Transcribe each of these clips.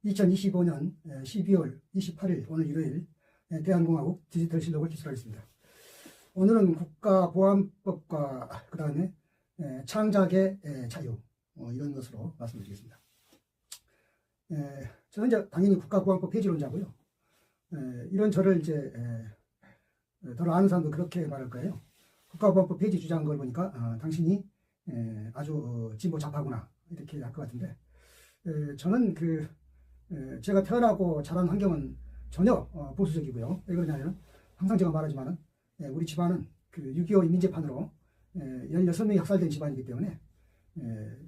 2025년 12월 28일 오늘 일요일 대한공화국 디지털실록을 기술하겠습니다. 오늘은 국가보안법과 그 다음에 창작의 자유 이런 것으로 말씀드리겠습니다. 저는 이제 당연히 국가보안법 폐지론자고요. 이런 저를 이제 덜 아는 사람도 그렇게 말할 거예요. 국가보안법 폐지 주장한 걸 보니까 당신이 아주 진보 좌파구나 이렇게 할 것 같은데, 저는 제가 태어나고 자란 환경은 전혀 보수적이고요. 왜 그러냐면 항상 제가 말하지만은 우리 집안은 6.25 인민재판으로 16명이 학살된 집안이기 때문에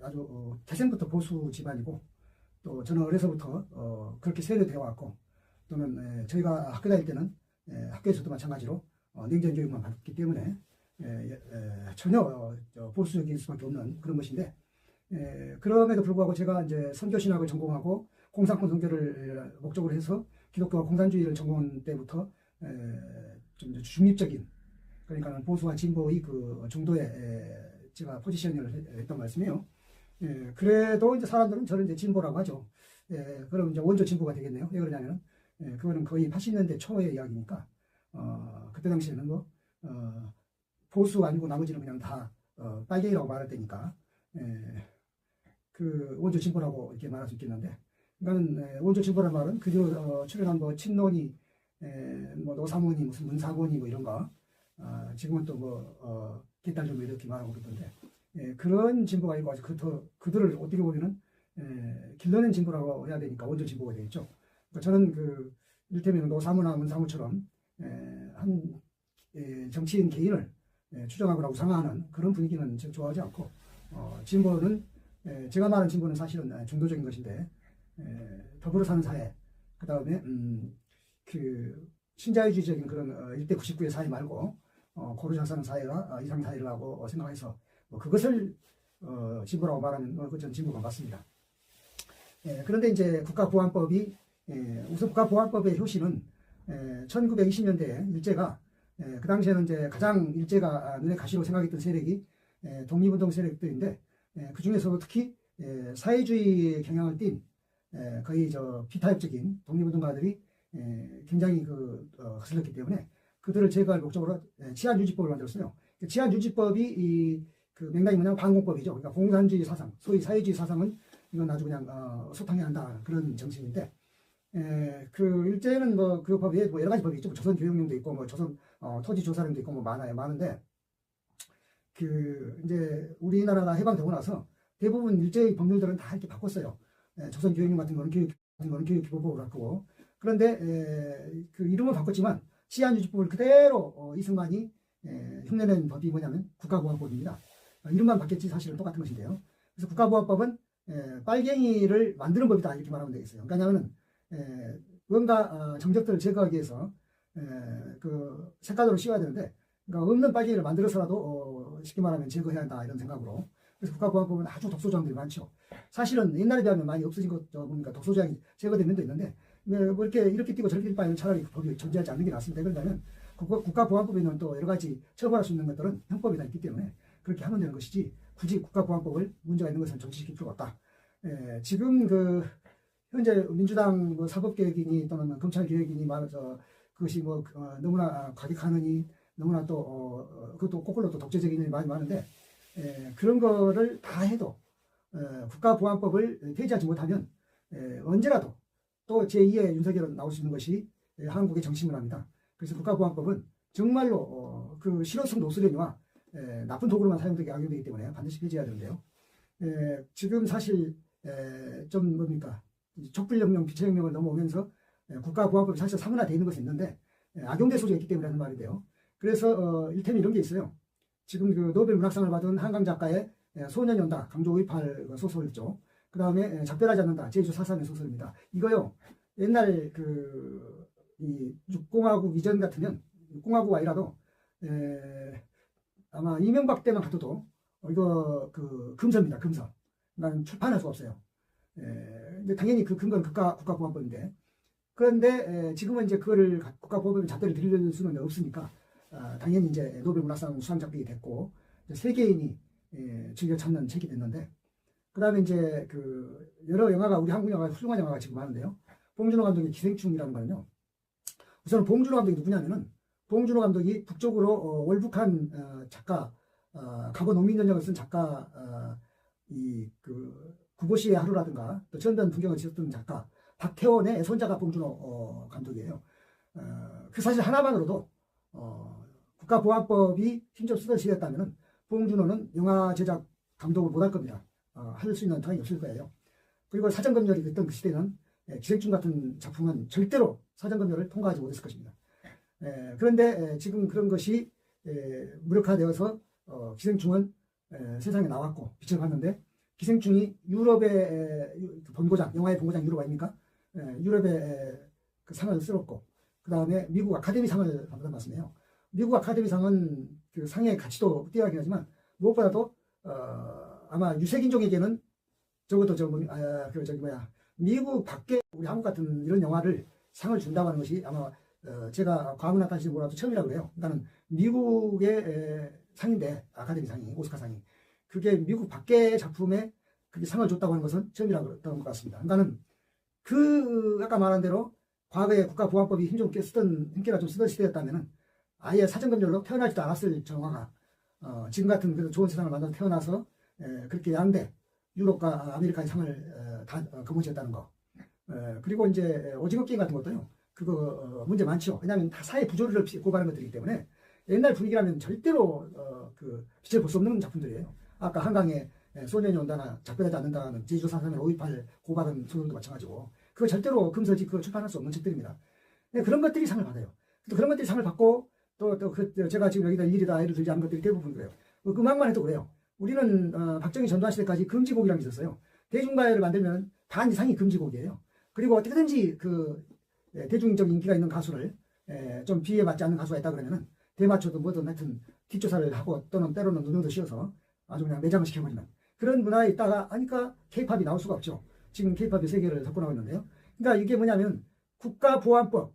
아주 태생부터 보수 집안이고, 또 저는 어려서부터 그렇게 세뇌되어 왔고, 또는 저희가 학교 다닐 때는 학교에서도 마찬가지로 냉전 교육만 받았기 때문에 전혀 보수적일 수밖에 없는 그런 것인데, 그럼에도 불구하고 제가 이제 선교신학을 전공하고 공산권 선교를 목적으로 해서 기독교와 공산주의를 전공한 때부터 좀 중립적인, 그러니까 보수와 진보의 그 정도의 제가 포지션을 했던 말씀이에요. 그래도 이제 사람들은 저를 이제 진보라고 하죠. 그럼 이제 원조 진보가 되겠네요. 왜 그러냐면 그거는 거의 80년대 초의 이야기니까 그때 당시에는 뭐 보수 아니고 나머지는 그냥 다 빨갱이라고 말할 때니까 그 원조 진보라고 이렇게 말할 수 있겠는데, 그러니까 원조 진보라는 말은 그저 출연한 뭐 친노니 뭐 노사모니 무슨 문사고니 뭐 이런 거 지금은 또 뭐 개딸좀 이렇게 말하고 그러던데, 그런 진보가 아니고 아주 그들을 어떻게 보면은 길러낸 진보라고 해야 되니까 원조 진보가 되겠죠. 그러니까 저는 이를테면 노사모나 문사모처럼 한 정치인 개인을 추종하거나 우상화하는 그런 분위기는 좋아하지 않고, 진보는 제가 말하는 진보는 사실은 중도적인 것인데, 더불어 사는 사회, 그 다음에 신자유주의적인 그런 1대 99의 사회 말고 고루 잘 사는 사회가 이상 사회라고 생각해서 그것을 진보라고 말하는 그전 진보가 맞습니다. 그런데 이제 국가보안법이 우선 국가보안법의 효시는 1920년대에 일제가 그 당시에는 이제 가장 일제가 눈에 가시로 생각했던 세력이 독립운동 세력들인데, 그 중에서도 특히 사회주의 경향을 띤 거의 비타협적인 독립운동가들이 굉장히 거슬렸기 때문에 그들을 제거할 목적으로 치안유지법을 만들었어요. 치안유지법이 그 맥락이 뭐냐면 반공법이죠. 그러니까 공산주의 사상, 소위 사회주의 사상은 이건 아주 그냥 소탕해야 한다 그런 정신인데, 일제는 그 법에 뭐 여러 가지 법이 있죠. 뭐 조선교육령도 있고 뭐 조선 토지조사령도 있고 뭐 많은데, 이제 우리나라가 해방되고 나서 대부분 일제의 법률들은 다 이렇게 바꿨어요. 조선교육령 같은 거는 교육기본법으로 바꾸고, 그런데 그 이름을 바꿨지만 치안유지법을 그대로 이승만이 흉내낸 법이 뭐냐면 국가보안법입니다. 이름만 바뀌었지 사실은 똑같은 것인데요. 그래서 국가보안법은 빨갱이를 만드는 법이다 이렇게 말하면 되겠어요. 그러니까 뭔가 정적들을 제거하기 위해서 그 색깔으로 씌워야 되는데, 그러니까 없는 빨갱이를 만들어서라도 쉽게 말하면 제거해야 한다 이런 생각으로. 그래서 국가보안법은 아주 독소조항들이 많죠. 사실은 옛날에 비하면 많이 없어진 것 보니까 독소조항이 제거된 면도 있는데, 뭐 이렇게 뛰고 저렇게 뛸 바에는 차라리 그 법이 존재하지 않는 게 낫습니다. 그러면 국가보안법에는 또 여러 가지 처벌할 수 있는 것들은 형법이 다 있기 때문에 그렇게 하면 되는 것이지, 굳이 국가보안법을 문제가 있는 것은 정치시킬 필요가 없다. 지금 현재 민주당 뭐 사법개혁이니 또는 검찰개혁이니 말해서 그것이 너무나 과격하느니, 너무나 또 그것도 거꾸로 또 독재적인 일이 많이 많은데, 그런 거를 다 해도 국가보안법을 폐지하지 못하면 언제라도 또 제2의 윤석열은 나올 수 있는 것이 한국의 정치문화입니다. 그래서 국가보안법은 정말로 실효성 노수련이와 나쁜 도구로만 사용되게 악용되기 때문에 반드시 폐지해야 되는데요. 지금 사실 좀 촛불혁명, 비체혁명을 넘어오면서 국가보안법이 사실 사문화되어 있는 것이 있는데 악용될 소지가 있기 때문에 하는 말인데요. 그래서 일테면 이런 게 있어요. 지금 노벨 문학상을 받은 한강 작가의 소년이 온다, 강조의팔 소설이죠. 그 다음에 작별하지 않는다, 제주 4.3의 소설입니다. 이거요, 옛날 이 육공화국 이전 같으면, 육공화국 아니라도 아마 이명박 때만 가도 이거 금서입니다. 금서. 난 출판할 수가 없어요. 근데 당연히 그 근거는 국가보안법인데, 그런데 지금은 이제 그거를 국가보안법에 잣대를 들일 수는 없으니까 당연히 이제 노벨 문학상 수상작품이 됐고 세계인이 즐겨 찾는 책이 됐는데, 그다음에 이제 그 여러 영화가 우리 한국 영화가 훌륭한 영화가 지금 많은데요. 봉준호 감독의 기생충이라는 거는요. 우선 봉준호 감독이 누구냐면은 봉준호 감독이 북쪽으로 월북한 작가 과거 농민전쟁을 쓴 작가 이 그 구보시의 하루라든가 또 전변 풍경을 지었던 작가 박태원의 손자가 봉준호 감독이에요. 그 사실 하나만으로도 국가보안법이 힘좀 쓰던 시대였다면 봉준호는 영화 제작 감독을 못할 겁니다. 할 수 있는 당이 없을 거예요. 그리고 사전검열이 됐던 그 시대는 기생충 같은 작품은 절대로 사전검열을 통과하지 못했을 것입니다. 그런데 지금 그런 것이 무력화되어서 기생충은 세상에 나왔고 빛을 봤는데 기생충이 유럽의 본고장, 영화의 본고장 유럽 아닙니까? 유럽의 그 상을 쓸었고 그 다음에 미국 아카데미상을 받았습니다. 미국 아카데미상은 그 상의 가치도 뛰어나긴 하지만 무엇보다도 아마 유색인종에게는 적어도 미국 밖에 우리 한국 같은 이런 영화를 상을 준다고 하는 것이 아마 제가 과거나 다시 몰라도 처음이라고 그래요. 그러니까 미국의 상인데 아카데미상이 오스카상이 그게 미국 밖의 작품에 그게 상을 줬다고 하는 것은 처음이라고 그랬던 것 같습니다. 그러니까는 그 아까 말한 대로 과거에 국가보안법이 힘께가 좀 쓰던 시대였다면은 아예 사전검열로 태어나지도 않았을 정화가 지금 같은 그 좋은 세상을 만들어 태어나서 그렇게 양대 유럽과 아메리카의 상을 다 거머쥐었다는 거. 그리고 이제 오징어 게임 같은 것도요. 그거 문제 많죠. 왜냐하면 다 사회 부조리를 고발하는 것들이기 때문에 옛날 분위기라면 절대로 그 빛을 볼 수 없는 작품들이에요. 아까 한강에 소년이 온다나 작별하지 않는다는 제주도 4.3을 5.18 고발한 소년도 마찬가지고 그거 절대로 금서지 그거 출판할 수 없는 책들입니다. 그런 것들이 상을 받아요. 또 그런 것들이 상을 받고 또 제가 지금 여기다 일이다 예를 들지 않은 것들이 대부분 그래요. 음악만 해도 그래요. 우리는 박정희 전두환 시대까지 금지곡이라는 게 있었어요. 대중가요를 만들면 다 이상이 금지곡이에요. 그리고 어떻게든지 그 대중적인 인기가 있는 가수를 좀 비에 맞지 않는 가수가 있다 그러면은 대마초도 뭐든 하여튼 뒷조사를 하고 또는 때로는 누명도 씌워서 아주 그냥 매장을 시켜버리는 그런 문화에 있다가 하니까 케이팝이 나올 수가 없죠. 지금 케이팝이 세계를 석권하고 있는데요. 그러니까 이게 뭐냐면 국가보안법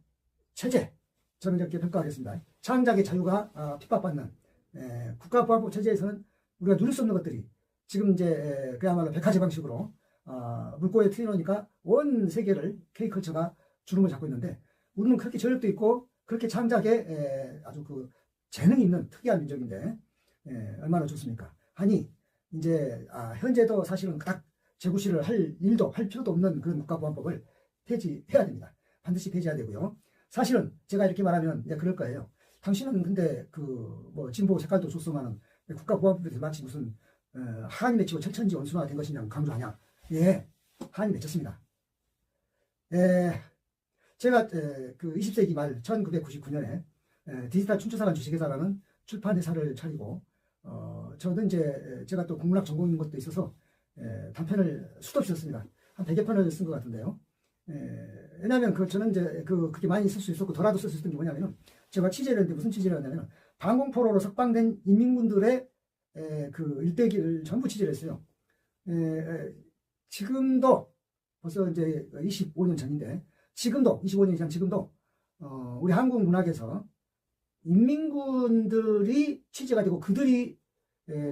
체제 저는 이렇게 평가하겠습니다. 창작의 자유가 핍박받는 국가보안법 체제에서는 우리가 누릴 수 없는 것들이 지금 이제 그야말로 백화제 방식으로 물꼬에 트여놓으니까 온 세계를 K컬처가 주름을 잡고 있는데 우리는 그렇게 저력도 있고 그렇게 창작에 아주 그 재능이 있는 특이한 민족인데 얼마나 좋습니까? 하니 이제 현재도 사실은 딱 재구시를 할 일도 할 필요도 없는 그런 국가보안법을 폐지해야 됩니다. 반드시 폐지해야 되고요. 사실은 제가 이렇게 말하면 이제 그럴 거예요. 당신은 근데 그 뭐 진보 색깔도 좋소만은 국가보안법에 마치 무슨 한이 맺히고 철천지 원순화가 된 것이냐고 강조하냐? 예, 한이 맺혔습니다. 제가 그 20세기 말 1999년에 디지털 춘추사관 주식회사라는 출판회사를 차리고 저는 이제 제가 또 국문학 전공인 것도 있어서 단편을 수도 없이 썼습니다. 한 100여 편을 쓴 것 같은데요. 왜냐하면 저는 이제 그렇게 많이 쓸 수 있었고 덜라도 쓸 수 있었던 게 뭐냐면은 제가 취재를 했는데 무슨 취재를 했냐면 방공포로로 석방된 인민군들의 그 일대기를 전부 취재를 했어요. 지금도 벌써 이제 25년 전인데 지금도 25년 전 지금도 우리 한국 문학에서 인민군들이 취재가 되고 그들이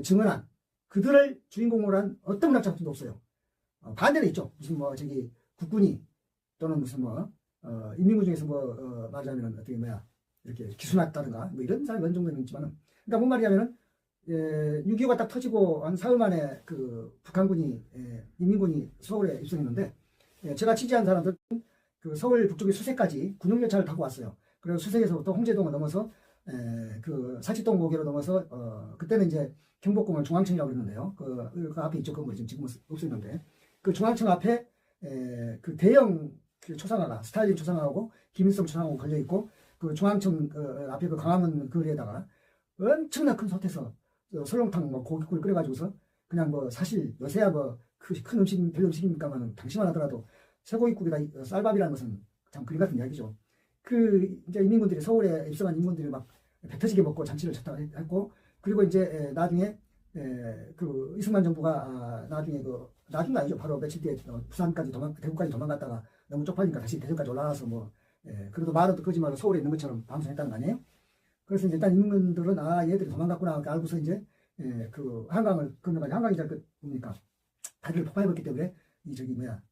증언한 그들을 주인공으로 한 어떤 문학 작품도 없어요. 반대로 있죠. 무슨 뭐 저기 국군이 또는 무슨 뭐 인민군 중에서 뭐 말하자면 어떻게 뭐야 이렇게 기순했다든가 뭐 이런 사람이 어느 정도는 있지만은 그러니까 뭔 말이냐면은 6.25가 딱 터지고 한 사흘 만에 그 북한군이 인민군이 서울에 입성했는데 제가 취재한 사람들은 그 서울 북쪽의 수세까지 군용열차를 타고 왔어요. 그리고 수세에서부터 홍제동을 넘어서 그 사치동 고개로 넘어서 그때는 이제 경복궁을 중앙청이라고 그랬는데요. 그 앞에 있죠. 건물이 지금은 없어졌는데 그 중앙청 앞에 그 대형 그 초상화가 스탈린 초상화하고 김일성 초상화가 걸려 있고 그 중앙청 앞에 그 광화문 거리에다가 엄청난 큰 솥에서 설렁탕 뭐 고깃국을 끓여가지고서 그냥 뭐 사실 요새야 뭐 큰 음식 별 음식입니까만 당시만 하더라도 쇠고깃국이다 쌀밥이라는 것은 참 그림 같은 이야기죠. 그 이제 인민군들이 서울에 입성한 인민군들이 막 배 터지게 먹고 잔치를 쳤다고 했고 그리고 이제 나중에 그 이승만 정부가 나중에 나중은 아니죠. 바로 며칠 뒤에 부산까지 대구까지 도망갔다가 너무 쪽팔리니까 다시 대전까지 올라와서 뭐 그래도 말은 거짓말로 서울에 있는 것처럼 방송했다는 거 아니에요? 그래서 이제 일단 인민군들은 얘들이 도망갔구나 알고서 이제 그 한강을 건너가지고 한강이 잘 뭡니까 다리를 폭파해버렸기 때문에 이 저기 뭐야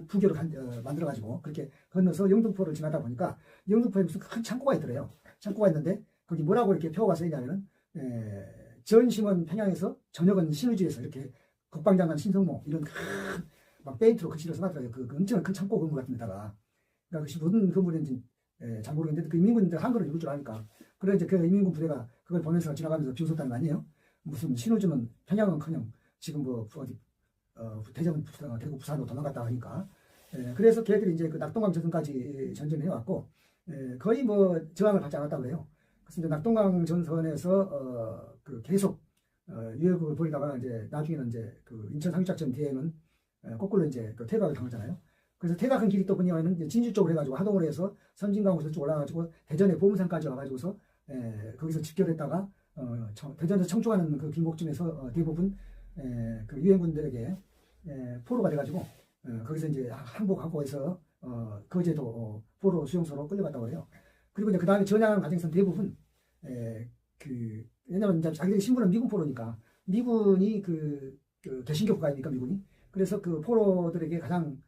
부교를 만들어가지고 그렇게 건너서 영등포를 지나다 보니까 영등포에 무슨 큰 창고가 있더래요. 창고가 있는데 거기 뭐라고 이렇게 표가 써있냐면은 전심은 평양에서 저녁은 신의주에서 이렇게 국방장관 신성모 이런 막 페인트로 글씨를 써놨더라고요. 그 엄청난 큰 창고 건물 같은 데다가. 그러니까 그것이 무슨 건물인지 잘 모르겠는데 그 인민군들 한글을 읽을 줄 아니까. 그래 이제 그 인민군 부대가 그걸 보면서 지나가면서 비웃었다는 거 아니에요? 무슨 신호주는 평양은커녕 지금 뭐 어디 대전, 대구, 부산으로 도망갔다 하니까. 그래서 걔들이 이제 그 낙동강 전선까지 전쟁을 해왔고 거의 뭐 저항을 받지 않았다고 그래요. 그래서 이제 낙동강 전선에서 그 계속 유혈극을 벌이다가 이제 나중에는 이제 그 인천 상륙작전 뒤에는 거꾸로 이제 그 퇴각을 당하잖아요. 그래서 퇴각한 길이 또 뭐냐면은 이제 진주 쪽으로 해가지고 하동으로 해서 선진강으로 쭉 올라가지고 대전의 보문산까지 와가지고서 거기서 집결했다가 대전에서 청주하는 그 길목쯤에서 대부분 그 유엔군들에게 포로가 돼가지고 거기서 이제 항복하고 해서 거제도 포로 수용소로 끌려갔다고 해요. 그리고 이제 그 다음에 전향하는 과정에서 대부분 왜냐면 이제 자기들이 신분은 미군 포로니까 미군이 그 개신교 국가이니까 미군이 그래서 그 포로들에게 가장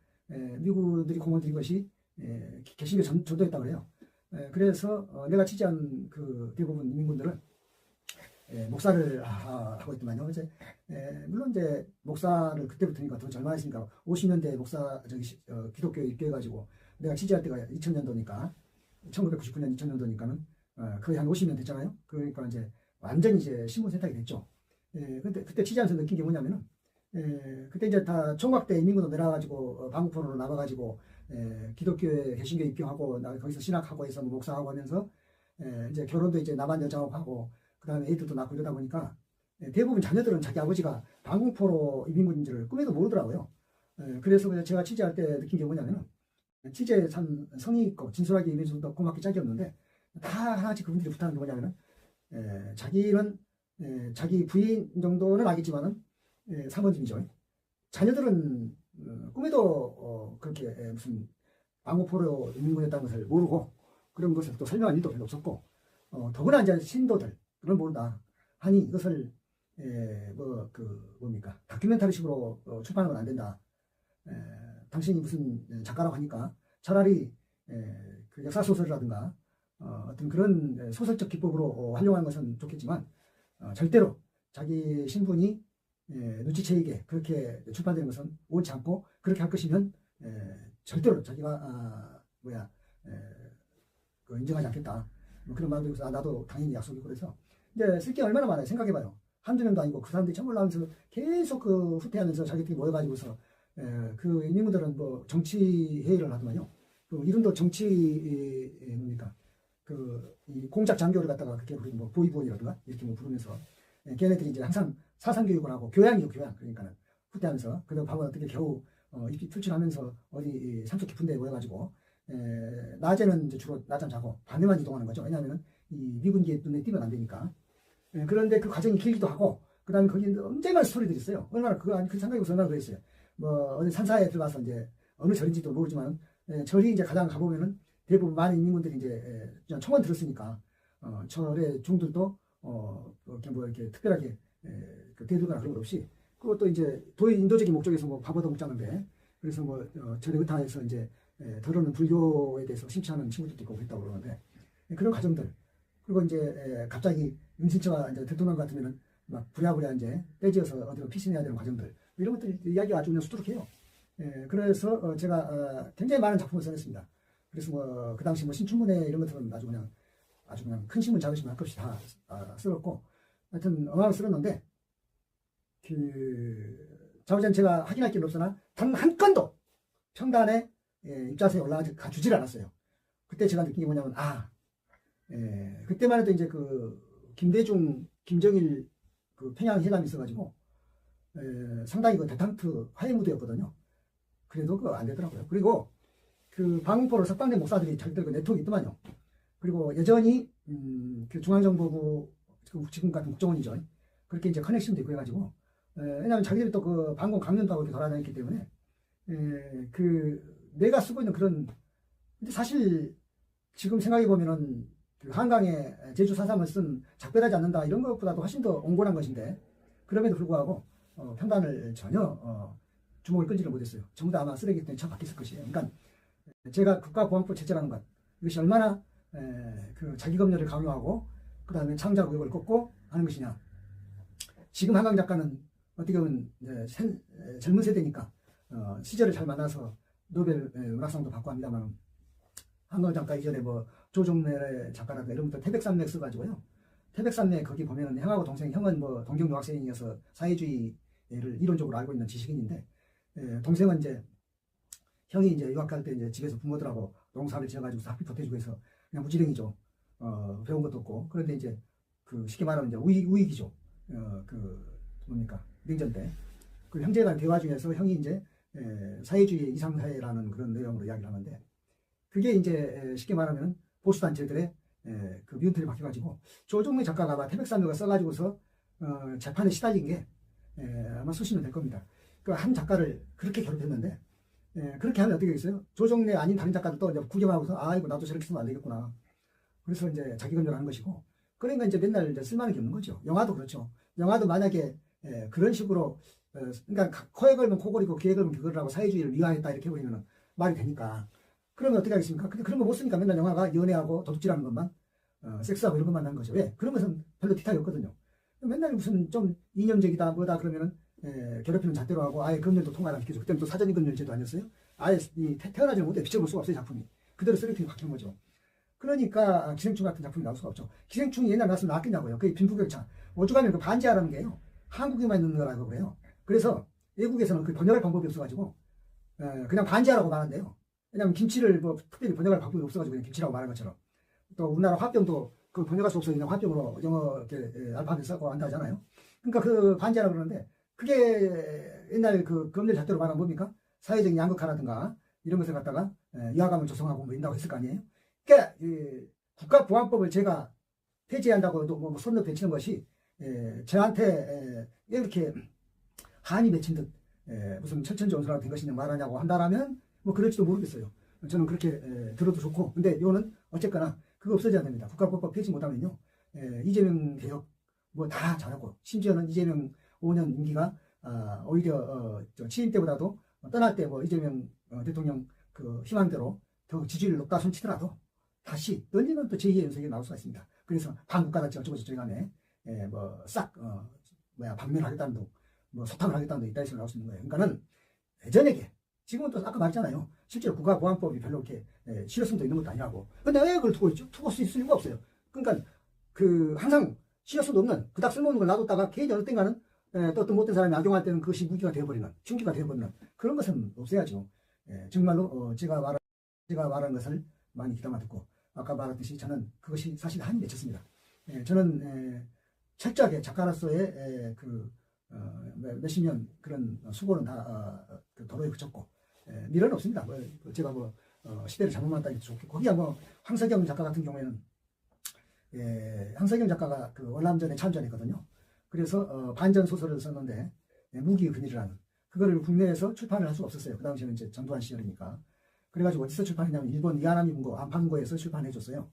미군들이 공을 들인 것이 개신교 전도였다고 해요. 그래서 내가 취재한 그 대부분 인민군들은 목사를 하고 있더만요. 이제 물론 이제 목사를 그때부터니까 더 젊어했으니까 50년대 목사 기독교에 입교해가지고 내가 취재할 때가 2000년도니까 1999년 2000년도니까는 거의 한 50년 됐잖아요. 그러니까 이제 완전히 이제 신분 세탁이 됐죠. 근데 그때 취재하면서 느낀 게 뭐냐면은 그때 이제 다 총각대 인민군으로 내려가지고 방구포로로 나가가지고 기독교에 개신교에 입교하고 거기서 신학하고 해서 뭐 목사하고 하면서 이제 결혼도 이제 남한 여자하고 하고 그 다음에 애들도 낳고 이러다 보니까 대부분 자녀들은 자기 아버지가 방공포로 이민군인 줄 꿈에도 모르더라고요. 그래서 제가 취재할 때 느낀 게 뭐냐면은 취재에 참 성의 있고 진솔하게 임해줘도 고맙게 짝이 없는데 다 하나씩 그분들이 부탁하는 게 뭐냐면은 자기는 자기 부인 정도는 알겠지만은 사모님이죠. 자녀들은 꿈에도 그렇게 무슨 방공포로 이민군이었다는 것을 모르고 그런 것을 또 설명할 일도 별로 없었고 더구나 이제 신도들 그걸 모른다 하니 이것을 뭡니까 다큐멘터리식으로 출판하면 안 된다. 당신이 무슨 작가라고 하니까 차라리 그 역사 소설이라든가 어떤 그런 소설적 기법으로 활용하는 것은 좋겠지만 절대로 자기 신분이 눈치채이게 그렇게 출판되는 것은 옳지 않고 그렇게 할 것이면 절대로 자기가 인정하지 않겠다. 뭐 그런 말도 있어서 나도 당연히 약속이고 그래서 이제 쓸 게 얼마나 많아요. 생각해봐요. 한두 명도 아니고 그 사람들이 처음 올라오면서 계속 그 후퇴하면서 자기들이 모여가지고서 그 인민군들은 뭐 정치 회의를 하더만요. 그 이름도 정치 뭡니까 이 공작 장교를 갖다가 그렇게 부르는 뭐 보이보이라든가 이렇게 뭐 부르면서 걔네들이 이제 항상 사상 교육을 하고 교양이요 교양 그러니까는 후퇴하면서 그리고 밥을 어떻게 겨우 입이 풀칠하면서 어디 산속 깊은 데 모여가지고 낮에는 이제 주로 낮잠 자고 밤에만 이동하는 거죠. 왜냐하면 이 미군기에 눈에 띄면 안 되니까. 그런데 그 과정이 길기도 하고 그 다음에 거기 엄청난 스토리들이 있어요. 얼마나 그 생각해보서 얼마나 그랬어요. 뭐 어디 산사에 들어가서 이제 어느 절인지도 모르지만 절이 이제 가장 가보면은 대부분 많은 인민군들이 이제 그냥 청원 들었으니까 절의 종들도 이렇게 특별하게 대들거나 그런 것 없이 그것도 이제 인도적인 목적에서 뭐 밥 얻어 먹자는데 그래서 뭐 절의 의타에서 이제 더러는 불교에 대해서 심취하는 친구들도 있고 그랬다고 그러는데 그런 과정들 그리고 이제 갑자기 은신처가 이제 대통령 같으면은 막 부랴부랴 이제 떼지어서 어디로 피신해야 되는 과정들 이런 것들 이야기가 아주 그냥 수두룩해요. 그래서 제가 굉장히 많은 작품을 써냈습니다. 그래서 뭐 그 당시 뭐 신춘문예 이런 것들은 아주 그냥 큰 신문 작은 신문 할 것 없이 다 쓸었고 하여튼 어마어마하게 쓸었는데 자우전 제가 확인할 게 없으나 단 한 건도 평단에 입자서에 올라가 주질 않았어요. 그때 제가 느낀 게 뭐냐면 그때만 해도 이제 그 김대중, 김정일 그 평양 회담이 있어가지고 상당히 그 대탕트 화해 무드였거든요. 그래도 그거 안 되더라고요. 그리고 그 방공포로 석방된 목사들이 자기들 그 네트워크 있더만요. 그리고 여전히 그 중앙정보부 지금 같은 국정원이죠. 그렇게 이제 커넥션도 있고 해가지고 왜냐하면 자기들이 또 그 방공 강연도 하고 이렇게 돌아다녔기 때문에 내가 쓰고 있는 그런 근데 사실 지금 생각해 보면은 그 한강에 제주 4.3을 쓴 작별하지 않는다 이런 것보다도 훨씬 더 옹골한 것인데 그럼에도 불구하고 평단을 전혀 주목을 끌지를 못했어요. 전부 다 아마 쓰레기통에 처박혔을 것이에요. 그러니까 제가 국가보안법 제재라는 것, 이것이 얼마나 그 자기검열을 강요하고 그 다음에 창작 의혹을 꺾고 하는 것이냐. 지금 한강 작가는 어떻게 보면 젊은 세대니까 시절을 잘 만나서 노벨 문학상도 받고 합니다만, 한강 작가 이전에 뭐 조정래 작가라든가 이런 분들 태백산맥 써가지고요. 태백산맥 거기 보면은 형하고 동생, 형은 뭐 동경 유학생이어서 사회주의를 이론적으로 알고 있는 지식인인데, 동생은 이제 형이 이제 유학할 때 이제 집에서 부모들하고 농사를 지어가지고 학비 보태주고 해서 그냥 무지랭이죠. 배운 것도 없고. 그런데 이제 그 쉽게 말하면 이제 우익이죠. 그 뭡니까 냉전 때 그 형제간 대화 중에서 형이 이제 사회주의 이상사회라는 그런 내용으로 이야기를 하는데, 그게 이제 쉽게 말하면 보수 단체들의 그 미운털이 박혀가지고 조정래 작가가 아마 태백산맥을 써가지고서 재판에 시달린 게 아마 수십 년 될 겁니다. 그 한 작가를 그렇게 괴롭혔는데, 그렇게 하면 어떻게 되겠어요? 조정래 아닌 다른 작가들도 이제 구경하고서 아 이거 나도 저렇게 쓰면 안 되겠구나. 그래서 이제 자기검열하는 것이고, 그러니까 이제 맨날 이제 쓸만하게 없는 거죠. 영화도 그렇죠. 영화도 만약에 그런 식으로 그러니까 코에 걸면 코골이고 귀에 걸면 귀걸이라고 사회주의를 위하했다 이렇게 해버리면 말이 되니까, 그러면 어떻게 하겠습니까? 근데 그런 거 못 쓰니까 맨날 영화가 연애하고 도둑질하는 것만 섹스하고 이런 것만 하는 거죠. 왜? 그런 것은 별로 디테일이 없거든요. 맨날 무슨 좀 이념적이다 뭐다 그러면은 괴롭히는 잣대로 하고 아예 검열도 통과를 안 시켜줘. 그때는 또 사전인 검열제도 아니었어요? 아예 태어나지 못해 비춰볼 수가 없어요. 작품이 그대로 쓰레기통에 박힌 거죠. 그러니까 기생충 같은 작품이 나올 수가 없죠. 기생충이 옛날 나왔으면 나왔겠냐고요. 그게 빈부격차. 오죽하면 그 반지하라는 게요, 한국에만 있는 거라고 그래요. 그래서 외국에서는 그 번역할 방법이 없어가지고 그냥 반지하라고 말한대요. 왜냐하면 김치를 뭐 특별히 번역할 방법이 없어가지고 그냥 김치라고 말한 것처럼, 또 우리나라 화병도 그 번역할 수 없어서 그냥 화병으로 영어 이렇게 알파벳 써고 한다 하잖아요. 그러니까 그 반지하라고 그러는데, 그게 옛날 그 검열 잣대로 말하면 뭡니까? 사회적인 양극화라든가 이런 것을 갖다가 위화감을 조성하고 뭐 이런다고 했을 거 아니에요. 그러니까 국가보안법을 제가 폐지한다고 뭐 손을 베치는 것이 저한테 이렇게 한이 맺힌 듯 무슨 철천지원수가 된 것이냐 말하냐고 한다라면 뭐 그럴지도 모르겠어요. 저는 그렇게 들어도 좋고. 근데 이거는 어쨌거나 그거 없어져야 됩니다. 국가보안법 폐지 못하면요, 이재명 개혁 뭐 다 잘하고, 심지어는 이재명 5년 임기가 오히려 취임 때보다도 떠날 때 뭐 이재명 대통령 그 희망대로 더 지지율이 높다 손치더라도 다시 언제는 또 제2의 윤석열이 나올 수가 있습니다. 그래서 반국가단체 어쩌고 저쩌고 간에 뭐싹 방면하겠다는 둥, 뭐 소탕을 하겠다는 둥 있다 해서 나올 수 있는 거예요. 그러니까는 예전에게, 지금은 또 아까 말했잖아요. 실제로 국가보안법이 별로 이렇게 실효성도 있는 것도 아니라고. 근데 왜 그걸 두고 있죠? 두고 쓸 이유가 없어요. 그러니까 그 항상 실효성도 없는 그닥 쓸모없는 걸 놔뒀다가 괜히 어느 땐가는 또 어떤 못된 사람이 악용할 때는 그것이 무기가 되어버리는, 흉기가 되어버리는 그런 것은 없애야죠. 정말로 제가 말한 것을 많이 귀담아 듣고, 아까 말했듯이 저는 그것이 사실 한이 맺혔습니다. 저는 철저하게 작가로서의 몇십 년 그런 수고는 다 도로에 그쳤고, 미련은 없습니다. 제가 시대를 잘못 만났다니 좋겠고, 거기야 황석영 작가 같은 경우에는 황석영 작가가 그 월남전에 참전했거든요. 그래서 반전 소설을 썼는데 무기의 그늘이라는 그거를 국내에서 출판을 할 수가 없었어요. 그 당시에는 이제 전두환 시절이니까. 그래가지고 어디서 출판했냐면 일본 이하나미 문고 안판고에서 출판해줬어요.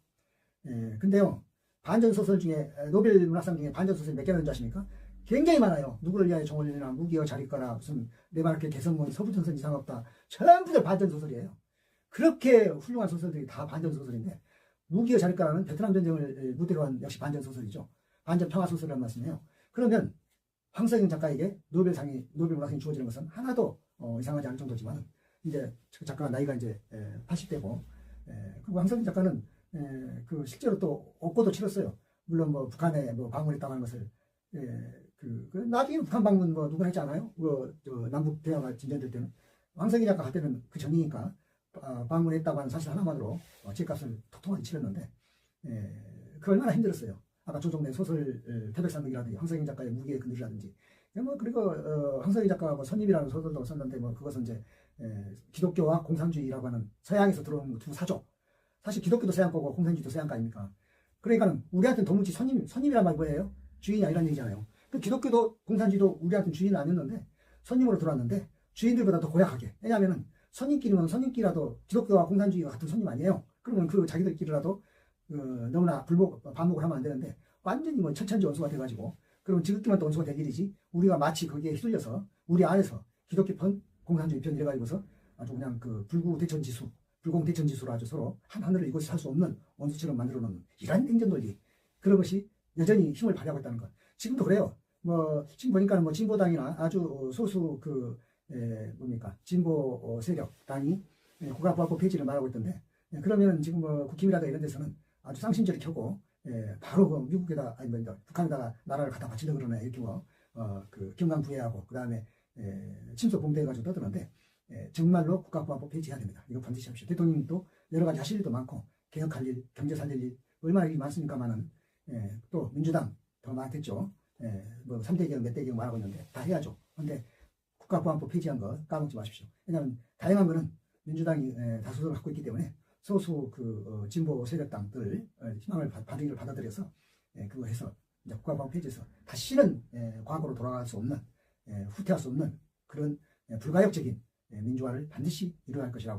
근데요, 반전 소설 중에 노벨 문학상 중에 반전 소설이 몇 개나 있는지 아십니까? 굉장히 많아요. 누구를 위하여 종을리나 무기여 자리거나 무슨 내말게 개성문 서부전선 이상 없다, 전부 다 반전 소설이에요. 그렇게 훌륭한 소설들이 다 반전 소설인데, 무기여 자리거라는 베트남 전쟁을 무대로 한 역시 반전 소설이죠. 반전 평화 소설이라는 말씀이에요. 그러면 황석영 작가에게 노벨 문학상이 주어지는 것은 하나도 이상하지 않을 정도지만, 이제 그 작가가 나이가 이제 80대고, 그리고 황석영 작가는 그 실제로 또 옥고도 치렀어요. 물론 뭐 북한에 뭐 방문했다고 하는 것을 나중에 북한 방문 뭐 누구나 했지 않아요? 남북 대화가 진전될 때는 황석영 작가 할 때는 그 전이니까 방문했다고 하는 사실 하나만으로 집값을 톡톡하게 치렀는데, 그 얼마나 힘들었어요. 아까 조정래 소설 태백산맥이라든지 황석영 작가의 무기의 그늘이라든지, 그리고 황석영 작가가 뭐 선임이라는 소설도 썼는데, 그것은 이제 기독교와 공산주의라고 하는 서양에서 들어온 두 사조. 사실 기독교도 서양거고 공산주의도 서양거 아닙니까? 그러니까는 우리한테는 도무지 선임이란 말이 뭐예요? 주인이 아니라는 얘기잖아요. 그 기독교도 공산주의도 우리한테는 주인은 아니었는데 선임으로 들어왔는데, 주인들보다 더 고약하게. 왜냐하면은 선임끼리는 선임끼리라도 기독교와 공산주의가 같은 선임 아니에요. 그러면 그 자기들끼리라도 너무나 반목을 하면 안 되는데, 완전히 뭐 철천지 원수가 돼가지고, 그러면 지극히만 또 원수가 될 일이지, 우리가 마치 거기에 휘둘려서 우리 안에서 기독교편 공산주의 편 이래가지고서 아주 그냥 그 불구대천지수, 불공대천지수로 아주 서로 한 하늘을 이곳에 살 수 없는 원수처럼 만들어 놓는 이런 행정 논리, 그런 것이 여전히 힘을 발휘하고 있다는 것. 지금도 그래요. 뭐 지금 보니까 뭐 진보당이나 아주 소수 그 뭡니까 진보 세력 당이 국가보안법 폐지를 말하고 있던데, 그러면 지금 뭐 국힘이라든가 이런 데서는 아주 쌍심절이 켜고 바로 그 미국에다 아니 뭐 북한에다가 나라를 갖다 바치려고 그러네 이렇게 그 경강부회하고 그 다음에 침소 봉대해가지고 떠드는데, 정말로 국가보안법 폐지해야 됩니다. 이거 반드시 합시다. 대통령도 여러 가지 하실 일도 많고 개혁할 일, 경제 살릴 일 얼마나 일이 많습니까만은 또 민주당 더 많겠죠. 뭐 3대 개혁 몇 대 개혁 말하고 있는데 다 해야죠. 근데 국가보안법 폐지한 거 까먹지 마십시오. 왜냐하면 다양한 거는 민주당이 다수를 갖고 있기 때문에 소수 그 진보 세력당들 희망을 받으기를 받아들여서 그거 해서 이제 국가보안법 폐지해서 다시는 과거로 돌아갈 수 없는 후퇴할 수 없는 그런 불가역적인 민주화를 반드시 이루어야 할 것이라고